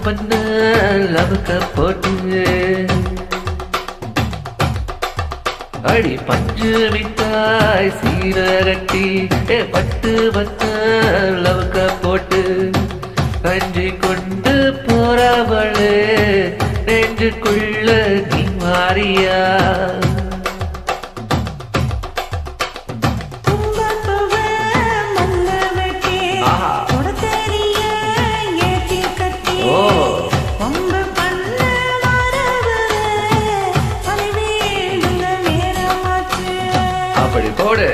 பண்ண லவக்க போட்டு அடி பஞ்சு மிட்டாய் சீரகட்டி பட்டு பண்ண லவக்க போட்டு கஞ்சி கொண்டு போறவளே நெஞ்சுக்குள்ள நீ மாறியா அப்படி போடு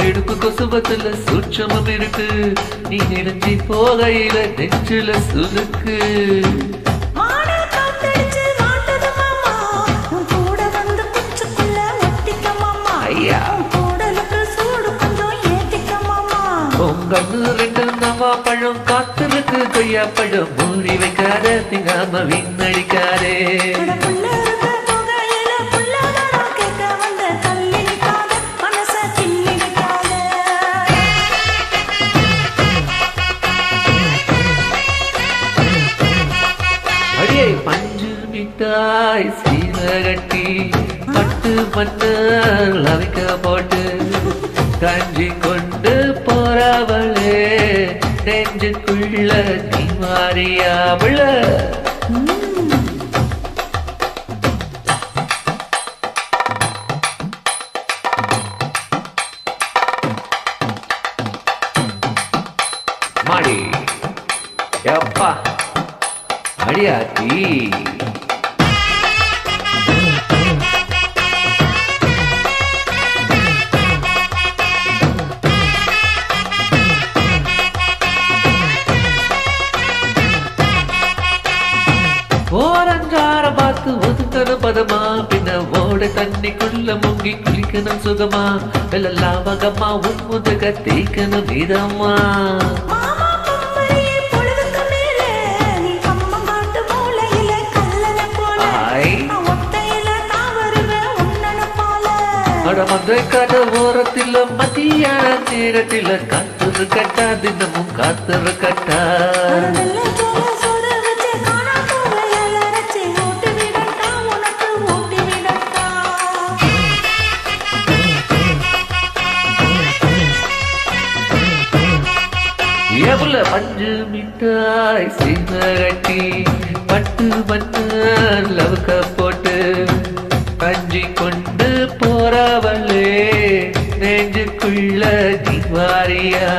இடுப்பு கொசுபத்துல சூட்சமம் இருக்கு நீ நினைச்சி போகையில நெஞ்சில சுருக்கு ஐயா உங்கன்னு ரெண்டு நவா பழம் காத்திருக்கு கொய்யா பழம் மூடி வைக்காத திங்காம வீணடிக்காதே பஞ்சு மிட்டாய் சீரகட்டி பட்டு பண்ண லவிக்க போட்டு கஞ்சி கொண்டு போறவளே நெஞ்சுக்குள்ள நீ மாறியாவள மாடி எப்பா அடியாத்தி ஓரஞ்சார பார்த்து ஒதுக்கன பதமா பின்ன ஓட தண்ணிக்குள்ள முங்கி குளிக்கணும் சுகமா வெள்ளலாவகமா உன்முதுக தேய்க்கணும் இதமா மதுரை கடை ஓரத்தில மதியான நேரத்தில காத்துரு கட்டா தினமும் காத்துரு கட்டா எவ்வளவு பஞ்சு மிட்டாய் சீரகட்டி பட்டு பண்ண லவக்க போட்டு கஞ்சி கொண்டு போறவளே நெஞ்சுக்குள்ள நீ வாரியா